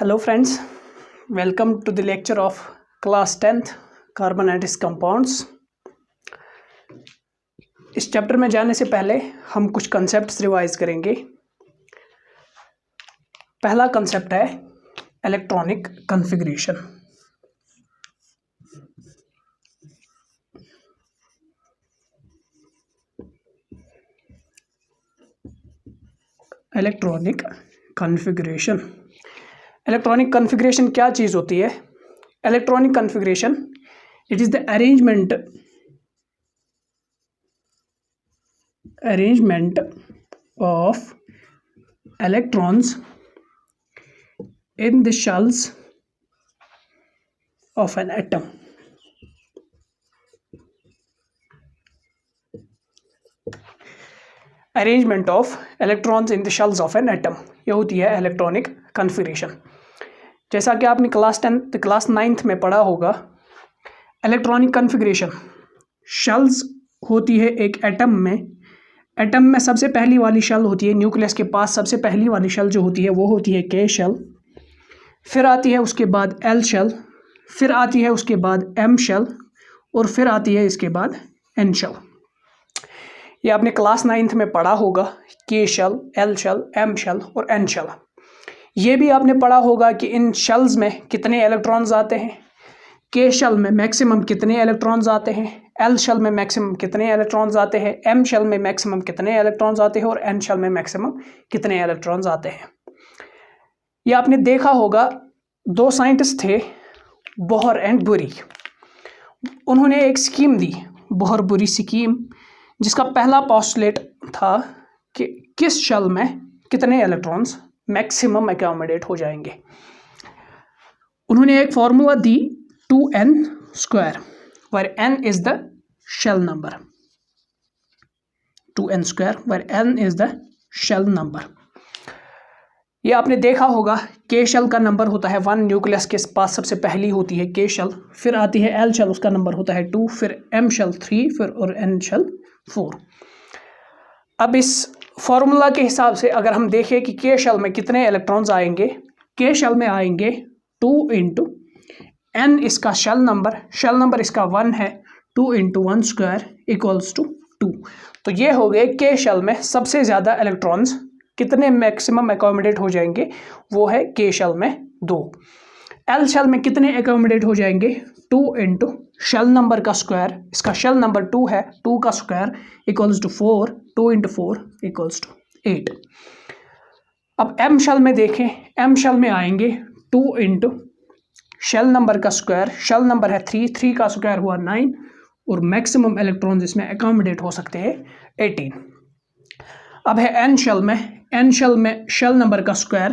Hello friends, welcome to the lecture of class 10th carbon and it's compounds. इस chapter में जाने से पहले हम कुछ कंसेप्ट्स रिवाइज करेंगे। पहला कंसेप्ट है इलेक्ट्रॉनिक कॉन्फ़िगरेशन। इलेक्ट्रॉनिक कॉन्फ़िगरेशन क्या चीज़ होती है? Electronic configuration it is the arrangement of electrons in the shells of an atom. Arrangement of electrons in the shells of an atom, ये होती है इलेक्ट्रॉनिक कॉन्फ़िगरेशन। जैसा कि आपने क्लास 9th में पढ़ा होगा, इलेक्ट्रॉनिक कॉन्फ़िगरेशन शेल्स होती है एक एटम में सबसे पहली वाली शेल होती है न्यूक्लियस के पास। सबसे पहली वाली शेल जो होती है वो होती है के शेल, फिर आती है उसके बाद एल शेल, फिर आती है उसके बाद एम शेल और फिर आती है इसके बाद एन शेल। ये आपने क्लास 9th में पढ़ा होगा, K shell, L shell, M shell और एन शेल। ये भी आपने पढ़ा होगा कि इन शेल्स में कितने इलेक्ट्रॉन्स आते हैं। के शेल में मैक्सिमम कितने इलेक्ट्रॉन्स आते हैं, एल शेल में मैक्सिमम कितने इलेक्ट्रॉन्स आते हैं, एम शेल में मैक्सिमम कितने इलेक्ट्रॉन्स आते हैं और एन शेल में मैक्सिमम कितने इलेक्ट्रॉन्स आते हैं। ये आपने देखा होगा, दो साइंटिस्ट थे, बोहर एंड बुरी। उन्होंने एक स्कीम दी, बोहर बुरी स्कीम, जिसका पहला पोस्टुलेट था कि किस शेल में कितने इलेक्ट्रॉन्स मैक्सिमम एकोमोडेट हो जाएंगे। उन्होंने एक formula the 2n² where n is the shell number, 2n² where n is the shell number। ये आपने देखा होगा, के शेल का नंबर होता है 1, न्यूक्लियस के पास सबसे पहली होती है के शेल, फिर आती है एल शेल, उसका नंबर होता है 2, फिर एम शेल 3, फिर और एन शेल 4। अब इस फॉर्मूला के हिसाब से अगर हम देखें कि के शेल में कितने इलेक्ट्रॉन्स आएंगे, के शेल में आएंगे 2 × n इसका शेल नंबर इसका 1 है, 2 × 1² = 2। तो ये हो गए के शेल में सबसे ज़्यादा इलेक्ट्रॉन्स कितने मैक्सिमम एकोमोडेट हो जाएंगे, वो है के शेल में 2। एल शेल में कितने एकोमोडेट हो जाएंगे, 2 × शेल नंबर का स्क्वायर, इसका शेल नंबर 2 है, 2 का स्क्वायर = 4, 2 × 4 = 8। अब एम शेल में देखें, एम शेल में आएंगे 2 × शेल नंबर का स्क्वायर, शेल नंबर है 3, 3 का स्क्वायर हुआ 9 और मैक्सिमम इलेक्ट्रॉन्स इसमें एकोमोडेट हो सकते हैं 18। अब है एन शेल में शेल नंबर का स्क्वायर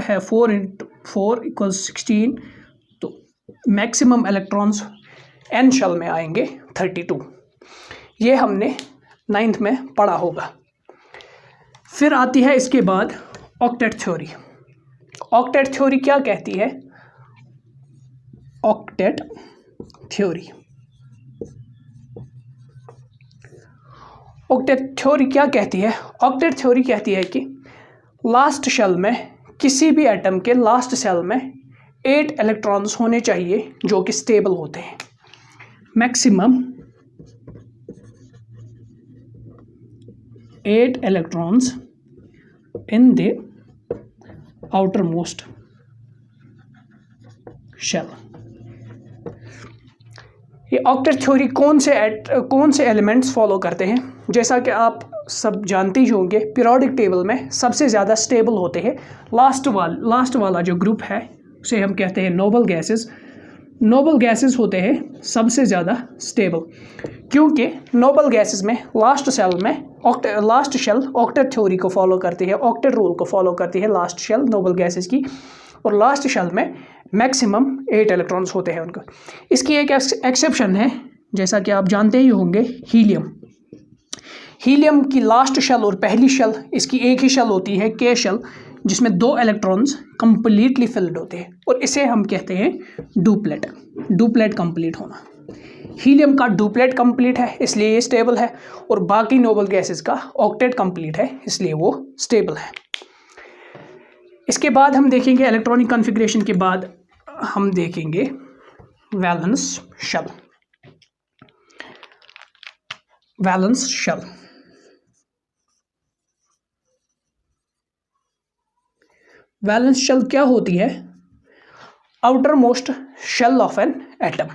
है 4 × 4 = 16, तो मैक्सिमम इलेक्ट्रॉन्स एन शेल में आएंगे 32। ये हमने 9th में पढ़ा होगा। फिर आती है इसके बाद ऑक्टेट थ्योरी। ऑक्टेट थ्योरी क्या कहती है? ऑक्टेट थ्योरी क्या कहती है? ऑक्टेट थ्योरी कहती है कि लास्ट शेल में, किसी भी एटम के लास्ट शेल में 8 इलेक्ट्रॉन्स होने चाहिए जो कि स्टेबल होते हैं। Maximum 8 electrons in the outer most shell. ये ऑक्टेट थ्योरी कौन से एलिमेंट्स फॉलो करते हैं? जैसा कि आप सब जानते ही होंगे, पीरियोडिक टेबल में सबसे ज़्यादा स्टेबल होते हैं लास्ट वाला जो ग्रुप है उसे हम कहते हैं नोबल गैसेस होते हैं सबसे ज़्यादा स्टेबल, क्योंकि नोबल गैसेस में लास्ट शेल ऑक्टेट थ्योरी को फॉलो करती है, ऑक्टेट रूल को फॉलो करती है लास्ट शेल नोबल गैसेस की, और लास्ट शेल में मैक्सिमम 8 इलेक्ट्रॉन्स होते हैं उनको। इसकी एक एक्सेप्शन है, जैसा कि आप जानते ही होंगे, हीलियम की लास्ट शेल और पहली शेल इसकी एक ही शेल होती है, के शेल, जिसमें 2 इलेक्ट्रॉन्स कंप्लीटली फिल्ड होते हैं और इसे हम कहते हैं डुप्लेट कंप्लीट होना। हीलियम का डुप्लेट कंप्लीट है इसलिए ये स्टेबल है, और बाकी नोबल गैसेस का ऑक्टेट कंप्लीट है इसलिए वो स्टेबल है। इसके बाद हम देखेंगे इलेक्ट्रॉनिक कॉन्फ़िगरेशन के बाद हम देखेंगे valence shell. Valence shell, valence shell क्या होती है? Outer most shell of an atom.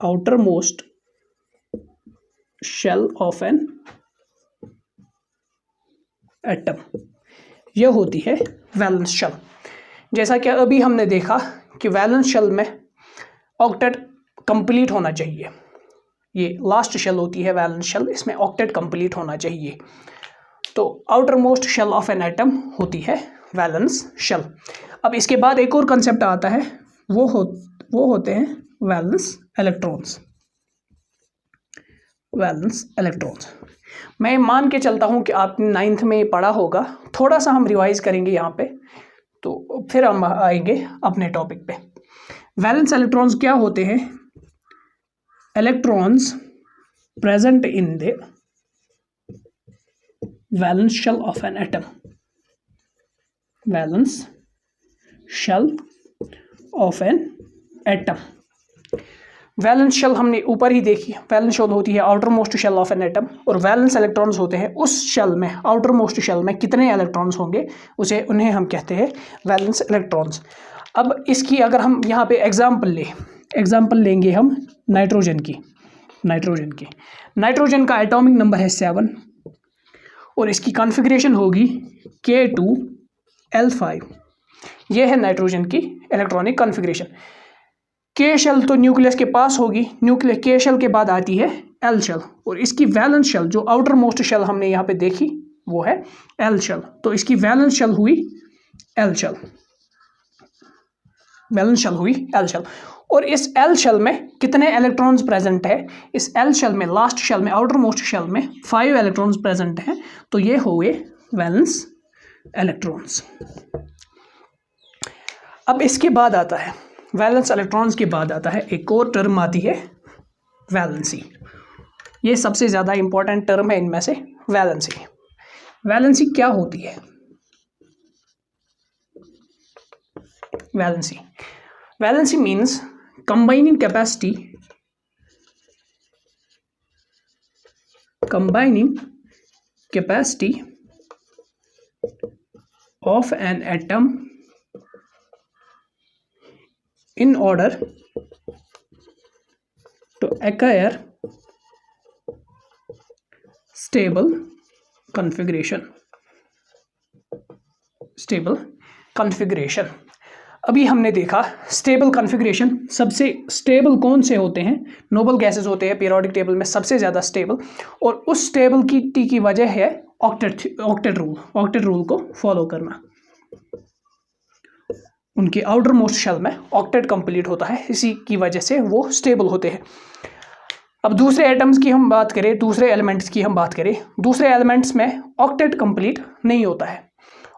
Outer most shell of an atom, यह होती है वैलेंस शेल। जैसा कि अभी हमने देखा कि वैलेंस शेल में ऑक्टेट कंप्लीट होना चाहिए। ये लास्ट शेल होती है वैलेंस शेल, इसमें ऑक्टेट कंप्लीट होना चाहिए। तो outer most shell of an atom होती है वैलेंस शेल। अब इसके बाद एक और कंसेप्ट आता है, वो होते हैं वैलेंस इलेक्ट्रॉन्स। वैलेंस इलेक्ट्रॉन्स मैं मान के चलता हूँ कि आपने 9th में पढ़ा होगा, थोड़ा सा हम रिवाइज करेंगे यहाँ पे, तो फिर हम आएंगे अपने टॉपिक पे। वैलेंस इलेक्ट्रॉन्स क्या होते हैं? Electrons present in the valence shell of an atom. Valence shell of an atom. Valence shell हमने ऊपर ही देखी, वैलेंस शेल होती है outer most shell of an atom, और वैलेंस इलेक्ट्रॉन्स होते हैं उस शेल में, आउटर मोस्ट शेल में कितने इलेक्ट्रॉन्स होंगे उन्हें हम कहते हैं वैलेंस इलेक्ट्रॉन्स। अब इसकी अगर हम यहाँ पे एग्जाम्पल लेंगे हम नाइट्रोजन की। नाइट्रोजन का एटॉमिक नंबर है 7 और इसकी कॉन्फ़िगरेशन होगी K2L5। यह है नाइट्रोजन की इलेक्ट्रॉनिक कॉन्फ़िगरेशन। के शेल तो न्यूक्लियस के पास होगी, न्यूक्लियस के शेल के बाद आती है एल शेल, और इसकी वैलेंस शेल जो आउटर मोस्ट शेल हमने यहाँ पे देखी वो है एल शेल। तो इसकी वैलेंस शेल हुई एल शेल। वैलेंस शेल हुई एल शेल। और इस एल शेल में कितने इलेक्ट्रॉन्स प्रेजेंट है? इस एल शेल में, लास्ट शेल में, आउटर मोस्ट शेल में 5 इलेक्ट्रॉन्स प्रेजेंट हैं। तो ये हुए वैलेंस इलेक्ट्रॉन्स। अब इसके बाद आता है वैलेंस इलेक्ट्रॉन्स के बाद आता है एक और टर्म आती है वैलेंसी। ये सबसे ज़्यादा इंपॉर्टेंट टर्म है इनमें से, वैलेंसी। वैलेंसी क्या होती है? Valency means combining capacity of an atom in order to acquire stable configuration। अभी हमने देखा स्टेबल कॉन्फ़िगरेशन। सबसे स्टेबल कौन से होते हैं? नोबल गैसेस होते हैं पीरियोडिक टेबल में सबसे ज़्यादा स्टेबल, और उस स्टेबिलिटी की वजह है ऑक्टेट रूल को फॉलो करना। उनके आउटर मोस्ट शेल में ऑक्टेट कंप्लीट होता है, इसी की वजह से वो स्टेबल होते हैं। अब दूसरे एटम्स की हम बात करें, दूसरे एलिमेंट्स की हम बात करें, दूसरे एलिमेंट्स में ऑक्टेट कंप्लीट नहीं होता है।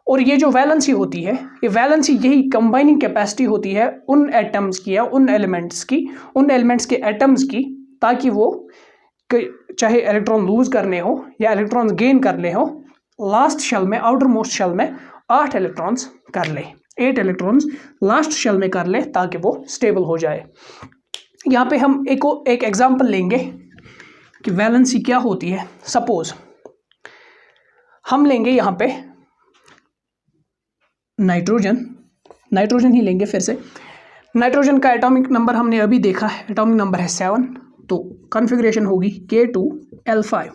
और ये जो वैलेंसी होती है, ये वैलेंसी यही कंबाइनिंग कैपेसिटी होती है उन एटम्स की या उन एलिमेंट्स के एटम्स की, ताकि वो चाहे इलेक्ट्रॉन लूज करने हो या इलेक्ट्रॉन गेन करने हो, लास्ट शेल में, आउटर मोस्ट शेल में 8 इलेक्ट्रॉन्स कर ले, 8 इलेक्ट्रॉन्स लास्ट शेल में कर ले, ताकि वो स्टेबल हो जाए। यहाँ पे हम एक एग्जांपल लेंगे कि वैलेंसी क्या होती है। सपोज हम लेंगे यहाँ पे नाइट्रोजन ही लेंगे फिर से। नाइट्रोजन का एटॉमिक नंबर हमने अभी देखा है, एटॉमिक नंबर है 7, तो कॉन्फ़िगरेशन होगी K2L5।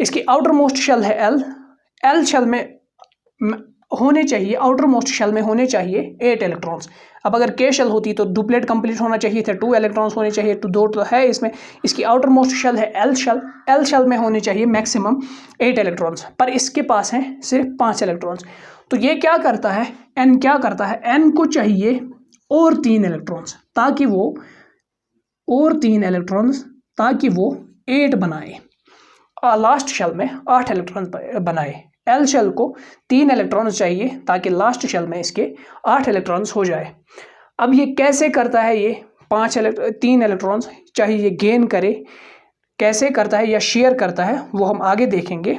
इसकी आउटर मोस्ट शेल है एल शेल में होने चाहिए, आउटर मोस्ट शेल में होने चाहिए 8 इलेक्ट्रॉन्स। अब अगर के शेल होती तो डुप्लेट कंप्लीट होना चाहिए थे, 2 इलेक्ट्रॉन्स होने चाहिए, तो 2 तो है इसमें। इसकी आउटर मोस्ट शेल है एल शेल में होने चाहिए मैक्सिमम 8 इलेक्ट्रॉन्स, पर इसके पास हैं सिर्फ 5 इलेक्ट्रॉन्स। तो ये क्या करता है, एन क्या करता है, एन को चाहिए और 3 इलेक्ट्रॉन्स ताकि वो 8 बनाए, और लास्ट शेल में 8 इलेक्ट्रॉन्स बनाए। एल शेल को 3 इलेक्ट्रॉन्स चाहिए ताकि लास्ट शेल में इसके 8 इलेक्ट्रॉन्स हो जाए। अब ये कैसे करता है? ये 3 इलेक्ट्रॉन्स चाहे ये गेन करे, कैसे करता है या शेयर करता है, वो हम आगे देखेंगे।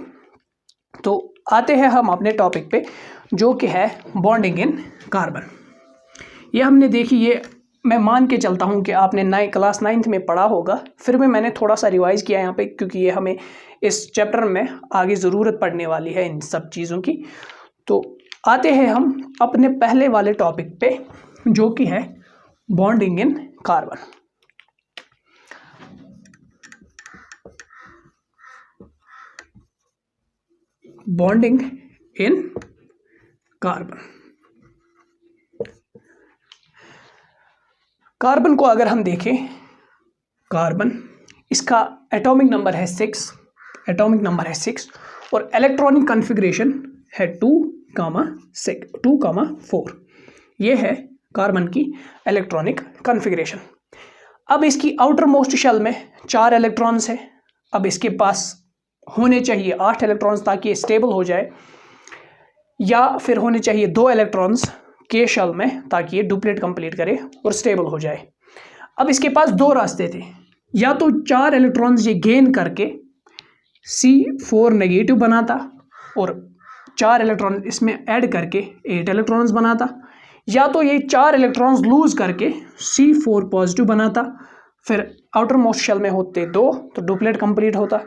तो आते हैं हम अपने टॉपिक पे, जो कि है बॉन्डिंग इन कार्बन। ये हमने देखी, ये मैं मान के चलता हूँ कि आपने क्लास 9th में पढ़ा होगा, फिर भी मैंने थोड़ा सा रिवाइज़ किया यहाँ पे, क्योंकि ये हमें इस चैप्टर में आगे ज़रूरत पड़ने वाली है इन सब चीज़ों की। तो आते हैं हम अपने पहले वाले टॉपिक पे, जो कि है bonding in carbon. Bonding in carbon. Carbon को अगर हम देखें, कार्बन इसका एटॉमिक नंबर है 6, एटॉमिक नंबर है 6 और इलेक्ट्रॉनिक कॉन्फ़िगरेशन है 2,4। ये है कार्बन की इलेक्ट्रॉनिक कॉन्फ़िगरेशन। अब इसकी आउटर मोस्ट शेल में 4 इलेक्ट्रॉन्स है। अब इसके पास होने चाहिए 8 इलेक्ट्रॉन्स ताकि ये स्टेबल हो जाए, या फिर होने चाहिए 2 इलेक्ट्रॉन्स के शेल में ताकि ये डुप्लेट कंप्लीट करे और स्टेबल हो जाए। अब इसके पास 2 रास्ते थे, या तो 4 इलेक्ट्रॉन्स ये गेन करके C4 नेगेटिव बनाता और 4 इलेक्ट्रॉन इसमें ऐड करके 8 इलेक्ट्रॉन्स बनाता, या तो ये 4 इलेक्ट्रॉन्स लूज करके C4 पॉजिटिव बनाता, फिर आउटर मोस्ट शेल में होते 2 तो डुप्लेट कंप्लीट होता।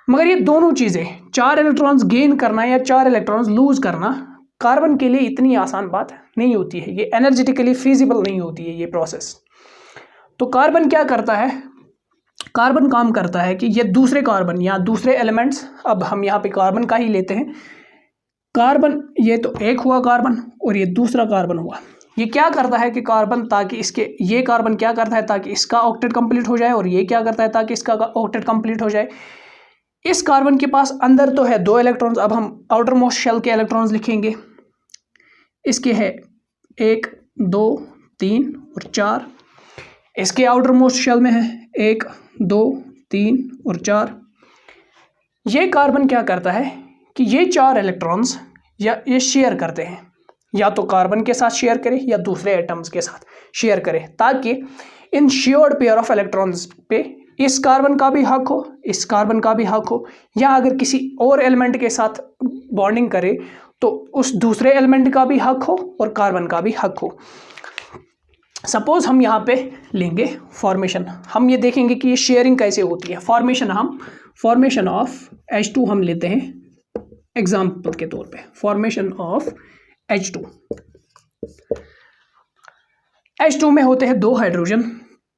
मगर ये दोनों चीज़ें, 4 इलेक्ट्रॉन्स गेन करना या 4 इलेक्ट्रॉन्स लूज करना, कार्बन के लिए इतनी आसान बात नहीं होती है, ये एनर्जेटिकली फिजिबल नहीं होती है ये प्रोसेस। तो कार्बन क्या करता है, कार्बन काम करता है कि ये दूसरे कार्बन या दूसरे एलिमेंट्स, अब हम यहाँ पे कार्बन का ही लेते हैं, कार्बन ये तो एक हुआ कार्बन और ये दूसरा कार्बन हुआ, ये क्या करता है कि कार्बन, ताकि इसके, ये कार्बन क्या करता है ताकि इसका ऑक्टेट कंप्लीट हो जाए, और ये क्या करता है ताकि इसका ऑक्टेट कंप्लीट हो जाए। इस कार्बन के पास अंदर तो है 2 इलेक्ट्रॉन्स, अब हम आउटर मोस्ट शेल के इलेक्ट्रॉन्स लिखेंगे। इसके है 1, 2, 3 और 4। इसके आउटर मोस्ट शेल में है 1, 2, 3 और 4। ये कार्बन क्या करता है कि ये 4 इलेक्ट्रॉन्स या ये शेयर करते हैं, या तो कार्बन के साथ शेयर करे या दूसरे एटम्स के साथ शेयर करे, ताकि इन शेयर्ड पेयर ऑफ इलेक्ट्रॉन्स पे इस कार्बन का भी हक हो, इस कार्बन का भी हक हो, या अगर किसी और एलिमेंट के साथ बॉन्डिंग करे तो उस दूसरे एलिमेंट का भी हक हो और कार्बन का भी हक हो। सपोज हम यहाँ पे लेंगे फॉर्मेशन, हम ये देखेंगे कि ये शेयरिंग कैसे होती है। फॉर्मेशन ऑफ H2 हम लेते हैं एग्जाम्पल के तौर पे, फॉर्मेशन ऑफ H2 में होते हैं 2 हाइड्रोजन,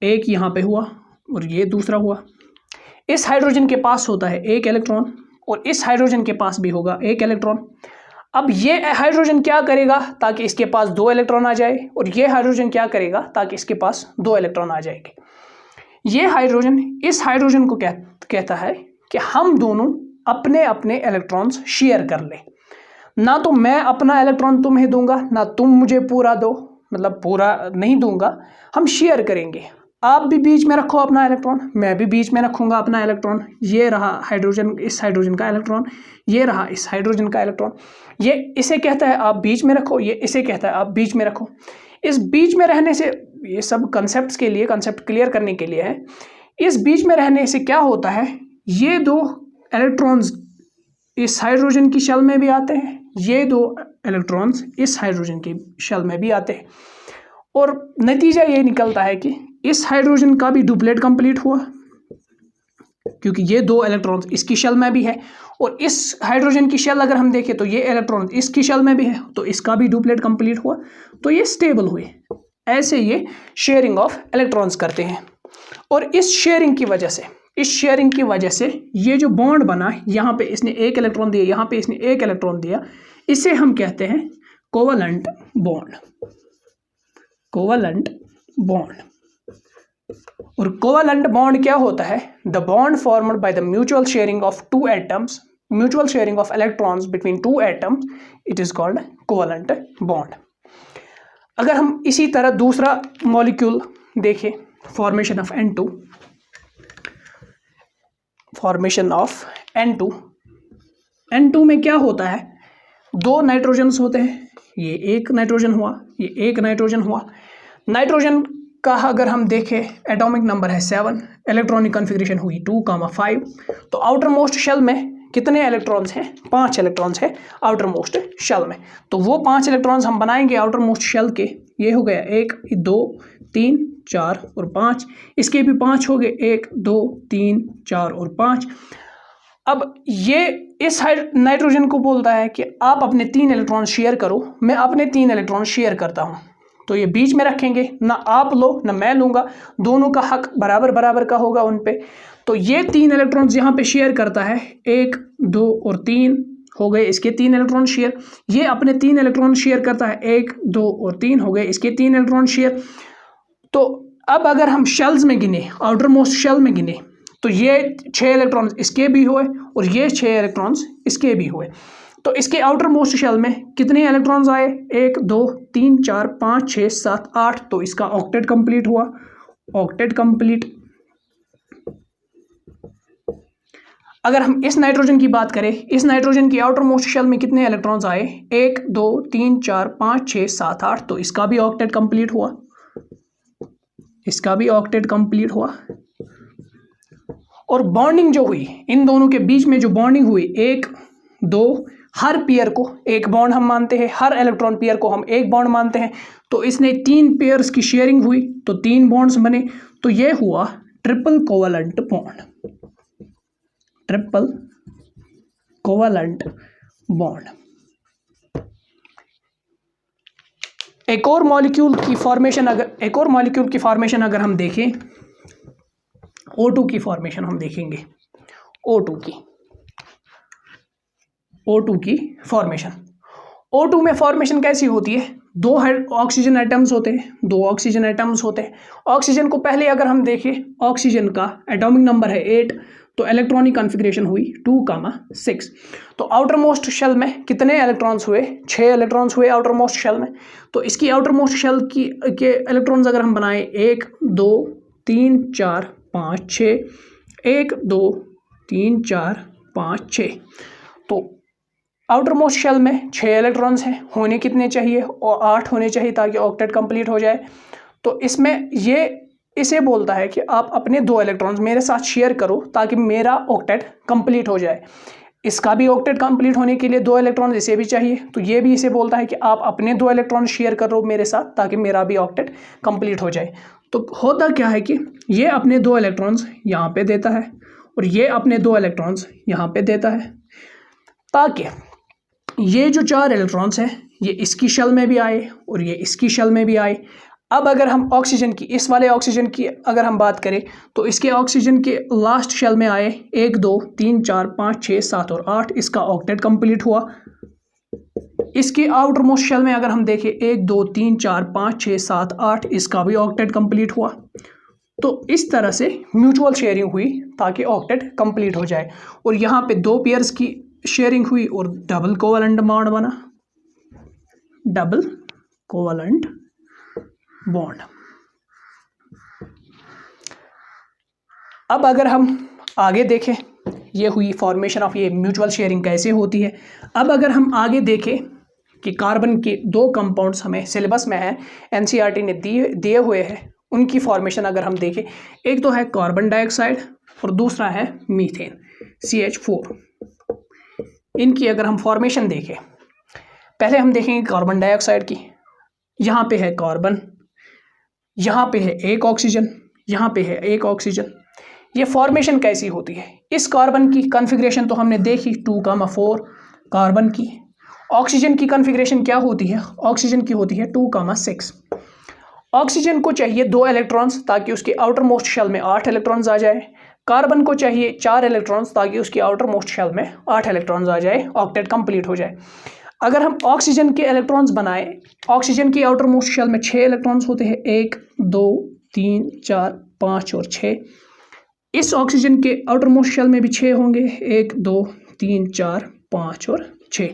एक यहाँ पे हुआ और ये दूसरा हुआ। इस हाइड्रोजन के पास होता है 1 इलेक्ट्रॉन और इस हाइड्रोजन के पास भी होगा 1 इलेक्ट्रॉन। अब ये हाइड्रोजन क्या करेगा ताकि इसके पास 2 इलेक्ट्रॉन आ जाए, और ये हाइड्रोजन क्या करेगा ताकि इसके पास 2 इलेक्ट्रॉन आ जाएंगे। ये हाइड्रोजन इस हाइड्रोजन को कहता है कि हम दोनों अपने अपने इलेक्ट्रॉन्स शेयर कर लें, ना तो मैं अपना इलेक्ट्रॉन तुम्हें दूंगा ना तुम मुझे पूरा दो, मतलब पूरा नहीं दूंगा, हम शेयर करेंगे। आप भी बीच में रखो अपना इलेक्ट्रॉन, मैं भी बीच में रखूंगा अपना इलेक्ट्रॉन। ये रहा हाइड्रोजन, इस हाइड्रोजन का इलेक्ट्रॉन, ये रहा इस हाइड्रोजन का इलेक्ट्रॉन। ये इसे कहता है आप बीच में रखो, ये इसे कहता है आप बीच में रखो। इस बीच में रहने से, ये सब कंसेप्ट के लिए, कंसेप्ट क्लियर करने के लिए है, इस बीच में रहने से क्या होता है, ये 2 इलेक्ट्रॉन्स इस हाइड्रोजन की शेल में भी आते हैं, ये 2 इलेक्ट्रॉन्स इस हाइड्रोजन की शेल में भी आते हैं, और नतीजा ये निकलता है कि इस हाइड्रोजन का भी डुप्लेट कंप्लीट हुआ, क्योंकि ये 2 इलेक्ट्रॉन्स इसकी शेल में भी है, और इस हाइड्रोजन की शेल अगर हम देखें तो ये इलेक्ट्रॉन इसकी शेल में भी है, तो इसका भी डुप्लेट कंप्लीट हुआ, तो ये स्टेबल हुए। ऐसे ये शेयरिंग ऑफ इलेक्ट्रॉन्स करते हैं, और इस शेयरिंग की वजह से ये जो बॉन्ड बना, यहाँ पे इसने 1 इलेक्ट्रॉन दिया, यहाँ पे इसने 1 इलेक्ट्रॉन दिया, इसे हम कहते हैं कोवलेंट बॉन्ड। Covalent bond. और कोवलेंट बॉन्ड क्या होता है, the bond formed by the mutual sharing of 2 atoms, mutual sharing of electrons between 2 atoms, it is called covalent bond. अगर हम इसी तरह दूसरा मॉलिक्यूल देखें, formation of N2, formation of N2 में क्या होता है, 2 नाइट्रोजन्स होते हैं, ये 1 नाइट्रोजन हुआ, ये 1 नाइट्रोजन हुआ। नाइट्रोजन का अगर हम देखें एटॉमिक नंबर है 7, इलेक्ट्रॉनिक कॉन्फ़िगरेशन हुई 2,5। तो आउटर मोस्ट शेल में कितने इलेक्ट्रॉन्स हैं? 5 इलेक्ट्रॉन्स है आउटर मोस्ट शेल में। तो वो 5 इलेक्ट्रॉन्स हम बनाएंगे आउटर मोस्ट शेल के। ये हो गया 1 2 3 4 और 5, इसके भी 5 हो गए 1 2 3 4 और 5। अब ये इस नाइट्रोजन को बोलता है कि आप अपने 3 इलेक्ट्रॉन शेयर करो, मैं अपने 3 इलेक्ट्रॉन शेयर करता हूँ। तो ये बीच में रखेंगे, ना आप लो ना मैं लूँगा, दोनों का हक बराबर बराबर का होगा उन पे। तो ये 3 इलेक्ट्रॉन्स यहाँ पे शेयर करता है, 1 2 और 3 हो गए इसके 3 इलेक्ट्रॉन शेयर। ये अपने 3 इलेक्ट्रॉन शेयर करता है, 1 2 और 3 हो गए इसके 3 इलेक्ट्रॉन शेयर। तो अब अगर हम शेल्स में गिने, आउटर मोस्ट शेल में गिने, तो ये 6 इलेक्ट्रॉन्स इसके भी हुए और ये 6 इलेक्ट्रॉन्स इसके भी हुए। तो इसके आउटर मोस्ट शेल में कितने इलेक्ट्रॉन्स आए? 1 2 3 4 5 6 7 8। तो इसका ऑक्टेट कंप्लीट हुआ, ऑक्टेट कंप्लीट। अगर हम इस नाइट्रोजन की बात करें, इस नाइट्रोजन की आउटर मोस्ट शेल में कितने इलेक्ट्रॉन्स आए? 1 2 3 4 5 6 7 8। तो इसका भी ऑक्टेट कंप्लीट हुआ, इसका भी ऑक्टेट कंप्लीट हुआ। और बॉन्डिंग जो हुई इन दोनों के बीच में, जो बॉन्डिंग हुई 1 2, हर पेयर को एक बॉन्ड हम मानते हैं, हर इलेक्ट्रॉन पेयर को हम एक बॉन्ड मानते हैं। तो इसने 3 पेयर्स की शेयरिंग हुई तो 3 बॉन्ड्स बने। तो ये हुआ triple covalent bond, triple covalent bond. एक और मॉलिक्यूल की फॉर्मेशन अगर हम देखें, O2 की फॉर्मेशन हम देखेंगे, O2 की फॉर्मेशन। O2 में फॉर्मेशन कैसी होती है? 2 ऑक्सीजन एटम्स होते हैं, 2 ऑक्सीजन एटम्स होते हैं। ऑक्सीजन को पहले अगर हम देखें, ऑक्सीजन का एटॉमिक नंबर है 8, तो इलेक्ट्रॉनिक कॉन्फ़िगरेशन हुई 2,6। तो आउटर मोस्ट शेल में कितने इलेक्ट्रॉन्स हुए? 6 इलेक्ट्रॉन्स हुए आउटर मोस्ट शेल में। तो इसकी आउटर मोस्ट शेल के इलेक्ट्रॉन्स अगर हम बनाएं, 1 2 3 4 5 6, 1 2 3 4 5 6। तो आउटर मोस्ट शेल में 6 इलेक्ट्रॉन्स हैं, होने कितने चाहिए? और 8 होने चाहिए ताकि ऑक्टेट कंप्लीट हो जाए। तो इसमें ये इसे बोलता है कि आप अपने 2 इलेक्ट्रॉन्स मेरे साथ शेयर करो ताकि मेरा ऑक्टेट कंप्लीट हो जाए। इसका भी ऑक्टेट कंप्लीट होने के लिए 2 इलेक्ट्रॉन इसे भी चाहिए। तो ये भी इसे बोलता है कि आप अपने 2 इलेक्ट्रॉन शेयर करो मेरे साथ ताकि मेरा भी ऑक्टेट कंप्लीट हो जाए। तो होता क्या है कि ये अपने 2 इलेक्ट्रॉन्स यहाँ पे देता है और ये अपने 2 इलेक्ट्रॉन्स यहाँ पे देता है, ताकि ये जो 4 इलेक्ट्रॉन्स हैं ये इसकी शेल में भी आए और ये इसकी शेल में भी आए। अब अगर हम ऑक्सीजन की, इस वाले ऑक्सीजन की अगर हम बात करें, तो इसके ऑक्सीजन के लास्ट शेल में आए 1 2 3 4 5 6 7 और 8। इसका ऑक्टेट कंप्लीट हुआ। इसकी आउटर मोस्ट शेल में अगर हम देखें, 1 2 3 4 5 6 7 8, इसका भी ऑक्टेट कंप्लीट हुआ। तो इस तरह से म्यूचुअल शेयरिंग हुई ताकि ऑक्टेट कंप्लीट हो जाए। और यहाँ पे 2 पेयर्स की शेयरिंग हुई और डबल कोवलेंट बॉन्ड बना, डबल कोवलेंट बॉन्ड। अब अगर हम आगे देखें, ये हुई फॉर्मेशन ऑफ ये म्यूचुअल शेयरिंग कैसे होती है। अब अगर हम आगे देखें कि कार्बन के 2 कंपाउंड्स हमें सिलेबस में है, एनसीईआरटी ने दिए हुए हैं, उनकी फॉर्मेशन अगर हम देखें, एक तो है कार्बन डाइऑक्साइड और दूसरा है मीथेन CH4। इनकी अगर हम फॉर्मेशन देखें, पहले हम देखेंगे कार्बन डाइऑक्साइड की। यहाँ पे है कार्बन, यहाँ पे है एक ऑक्सीजन, यहाँ पे है एक ऑक्सीजन। ये फॉर्मेशन कैसी होती है? इस कार्बन की कॉन्फ़िगरेशन तो हमने देखी 2,4 कार्बन की। ऑक्सीजन की कॉन्फ़िगरेशन क्या होती है? ऑक्सीजन की होती है 2,6। ऑक्सीजन को चाहिए 2 इलेक्ट्रॉन्स ताकि उसके आउटर मोस्ट शेल में 8 इलेक्ट्रॉन्स आ जाए। कार्बन को चाहिए 4 इलेक्ट्रॉन्स ताकि उसकी आउटर मोस्ट शेल में 8 इलेक्ट्रॉन्स आ जाए, ऑक्टेट कंप्लीट हो जाए। अगर हम ऑक्सीजन के इलेक्ट्रॉन्स बनाएं, ऑक्सीजन की आउटर मोस्ट शेल में 6 इलेक्ट्रॉन्स होते हैं, 1 2 3 4 5 और 6। इस ऑक्सीजन के आउटर मोस्ट शेल में भी 6 होंगे, 1 2 3 4 5 और 6।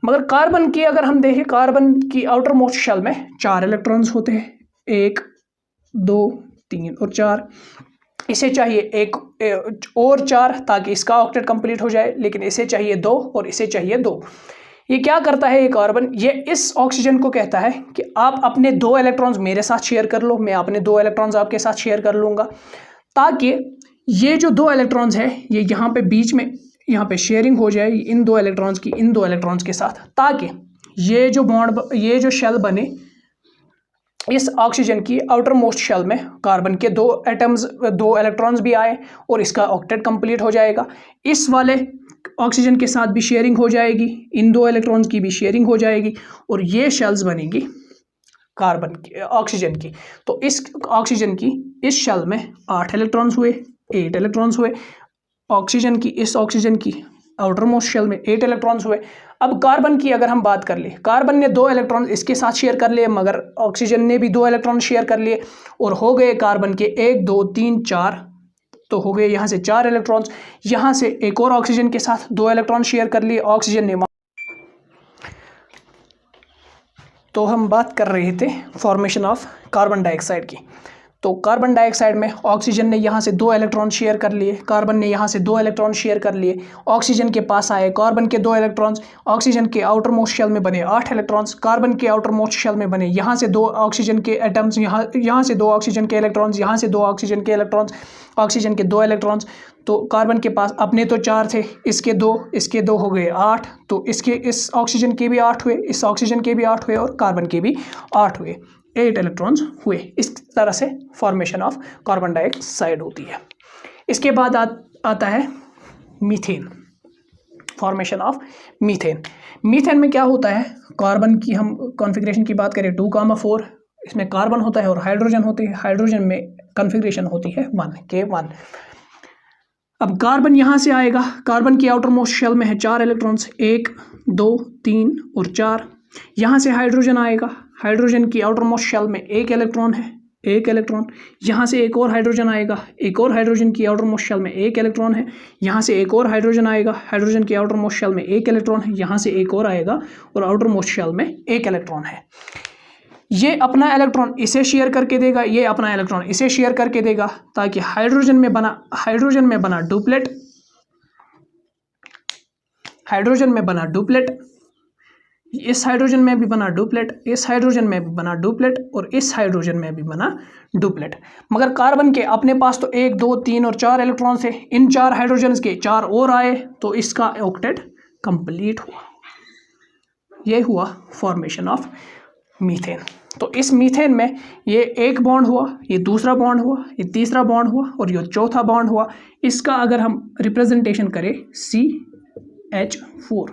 मगर कार्बन की अगर हम देखें, कार्बन की आउटर मोस्ट शेल में 4 इलेक्ट्रॉन्स होते हैं, 1 2 3 और 4। इसे चाहिए एक और 4 ताकि इसका ऑक्टेट कंप्लीट हो जाए, लेकिन इसे चाहिए 2 और इसे चाहिए 2। ये क्या करता है ये कार्बन? ये इस ऑक्सीजन को कहता है कि आप अपने 2 इलेक्ट्रॉन्स मेरे साथ शेयर कर लो, मैं अपने 2 इलेक्ट्रॉन्स आपके साथ शेयर कर लूँगा, ताकि ये जो 2 इलेक्ट्रॉन्स है ये यहाँ पे बीच में यहाँ पे शेयरिंग हो जाए इन दो इलेक्ट्रॉन्स की इन दो इलेक्ट्रॉन्स के साथ, ताकि ये जो शेल बने इस ऑक्सीजन की आउटर मोस्ट शेल में कार्बन के दो इलेक्ट्रॉन्स भी आए और इसका ऑक्टेट कंप्लीट हो जाएगा। इस वाले ऑक्सीजन के साथ भी शेयरिंग हो जाएगी, इन दो इलेक्ट्रॉन्स की भी शेयरिंग हो जाएगी और ये शेल्स बनेगी कार्बन की ऑक्सीजन की। तो इस ऑक्सीजन की इस शेल में 8 इलेक्ट्रॉन्स हुए, 8 इलेक्ट्रॉन्स हुए। ऑक्सीजन की आउटर मोस्ट शेल में 8 इलेक्ट्रॉन्स हुए। अब कार्बन की अगर हम बात कर ले, कार्बन ने 2 इलेक्ट्रॉन इसके साथ शेयर कर लिए, मगर ऑक्सीजन ने भी 2 इलेक्ट्रॉन शेयर कर लिए और हो गए कार्बन के 1 2 3 4, तो हो गए यहाँ से 4 इलेक्ट्रॉन्स। यहाँ से एक और ऑक्सीजन के साथ 2 इलेक्ट्रॉन शेयर कर लिए ऑक्सीजन ने। तो हम बात कर रहे थे फॉर्मेशन ऑफ कार्बन डाइऑक्साइड की। तो कार्बन डाइऑक्साइड में ऑक्सीजन ने यहाँ से 2 इलेक्ट्रॉन शेयर कर लिए, कार्बन ने यहाँ से 2 इलेक्ट्रॉन शेयर कर लिए, ऑक्सीजन के पास आए कार्बन के 2 इलेक्ट्रॉन्स, ऑक्सीजन के आउटर मोस्ट शेल में बने 8 इलेक्ट्रॉन्स, कार्बन के आउटर मोस्ट शेल में बने यहाँ से 2 ऑक्सीजन के एटम्स, यहाँ से 2 ऑक्सीजन के इलेक्ट्रॉन्स, यहाँ से 2 ऑक्सीजन के इलेक्ट्रॉन्स, ऑक्सीजन के 2 इलेक्ट्रॉन्स। तो कार्बन के पास अपने तो 4 थे, इसके 2 हो गए 8, तो इस ऑक्सीजन के भी 8 हुए, इस ऑक्सीजन के भी 8 हुए और कार्बन के भी 8 हुए, 8 इलेक्ट्रॉन्स हुए। इस तरह से फॉर्मेशन ऑफ कार्बन डाइऑक्साइड होती है। इसके बाद आता है methane, formation of methane. Methane में क्या होता है, कार्बन की हम कॉन्फ़िगरेशन की बात करें 2,4, इसमें कार्बन होता है और हाइड्रोजन होती है। हाइड्रोजन में कॉन्फ़िगरेशन होती है 1K1। अब कार्बन यहाँ से आएगा, कार्बन की आउटर मोस्ट शेल में है 4 इलेक्ट्रॉन्स, 1 2 3 और 4। यहाँ से हाइड्रोजन आएगा, हाइड्रोजन की आउटर मोस्ट शेल में 1 इलेक्ट्रॉन है, 1 इलेक्ट्रॉन। यहाँ से एक और हाइड्रोजन आएगा, एक और हाइड्रोजन की आउटर मोस्ट शेल में 1 इलेक्ट्रॉन है। यहाँ से एक और हाइड्रोजन आएगा, हाइड्रोजन की आउटर मोस्ट शेल में 1 इलेक्ट्रॉन है। यहाँ से एक और आएगा और आउटर मोस्ट शेल में 1 इलेक्ट्रॉन है। ये अपना इलेक्ट्रॉन इसे शेयर करके देगा, ये अपना इलेक्ट्रॉन इसे शेयर करके देगा, ताकि हाइड्रोजन में बना डुप्लेट, हाइड्रोजन में बना डुप्लेट, इस हाइड्रोजन में भी बना डुप्लेट, इस हाइड्रोजन में भी बना डुप्लेट और इस हाइड्रोजन में भी बना डुप्लेट। मगर कार्बन के अपने पास तो 1 2 3 और 4 इलेक्ट्रॉन थे, इन 4 हाइड्रोजन के 4 और आए, तो इसका ऑक्टेट कंप्लीट हुआ। यह हुआ फॉर्मेशन ऑफ मीथेन। तो इस मीथेन में ये एक बॉन्ड हुआ, ये दूसरा बॉन्ड हुआ, ये तीसरा बॉन्ड हुआ और ये चौथा बॉन्ड हुआ। इसका अगर हम रिप्रेजेंटेशन करें CH4,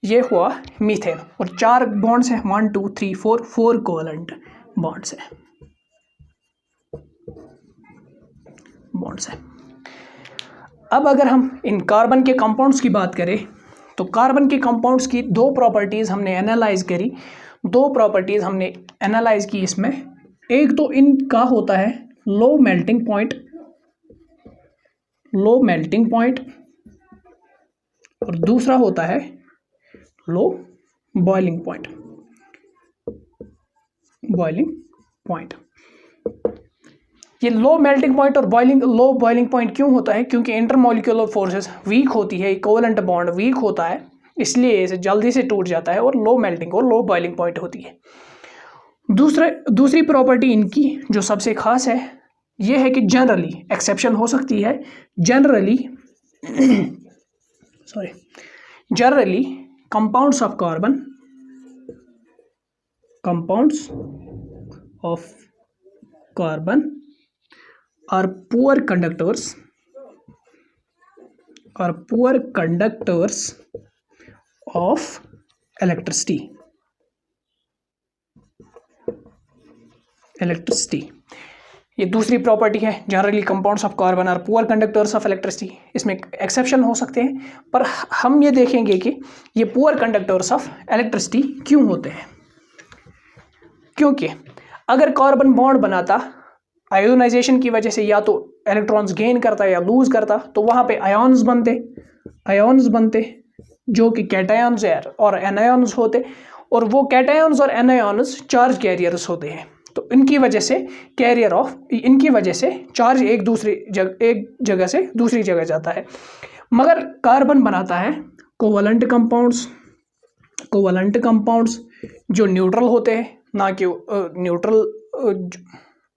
ये हुआ मीथेन और 4 बॉन्ड्स हैं, 1 2 3 4 कोवेलेंट बॉन्ड्स हैं। अब अगर हम इन कार्बन के कंपाउंड्स की बात करें, तो कार्बन के कंपाउंड्स की 2 प्रॉपर्टीज़ हमने एनालाइज करी, 2 प्रॉपर्टीज़ हमने एनालाइज की इसमें। एक तो इनका होता है लो मेल्टिंग पॉइंट और दूसरा होता है लो बॉइलिंग पॉइंट। ये लो मेल्टिंग पॉइंट और लो बॉइलिंग पॉइंट क्यों होता है? क्योंकि इंटरमोलिक्यूलर फोर्सेस वीक होती है, कोवेलेंट बॉन्ड वीक होता है, इसलिए इसे जल्दी से टूट जाता है और लो मेल्टिंग और लो बॉइलिंग पॉइंट होती है। दूसरी प्रॉपर्टी इनकी जो सबसे खास है, ये है कि जनरली, एक्सेप्शन हो सकती है, generally compounds of carbon are poor conductors of electricity. ये दूसरी प्रॉपर्टी है, generally compounds of carbon are poor conductors of electricity. इसमें एक्सेप्शन हो सकते हैं, पर हम ये देखेंगे कि ये पुअर कंडक्टर्स ऑफ इलेक्ट्रिसिटी क्यों होते हैं। क्योंकि अगर कार्बन बॉन्ड बनाता आयोनाइजेशन की वजह से, या तो इलेक्ट्रॉन्स गेन करता या लूज करता, तो वहाँ पे आयोन्स बनते जो कि कैटायन्स और एनायन्स होते, और वो कैटायन्स और एनायन्स चार्ज कैरियर्स होते हैं। तो इनकी वजह से चार्ज एक जगह से दूसरी जगह जाता है। मगर कार्बन बनाता है कोवेलेंट कंपाउंड्स जो न्यूट्रल होते हैं, ना कि न्यूट्रल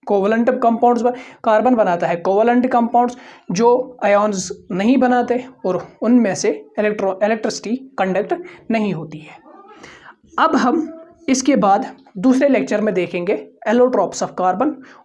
कोवलेंट कंपाउंड्स कार्बन बनाता है कोवलेंट कंपाउंड्स जो आयॉन्स नहीं बनाते और उनमें से इलेक्ट्रिसिटी कंडक्ट नहीं होती है। अब हम इसके बाद दूसरे लेक्चर में देखेंगे एलोट्रॉप्स ऑफ कार्बन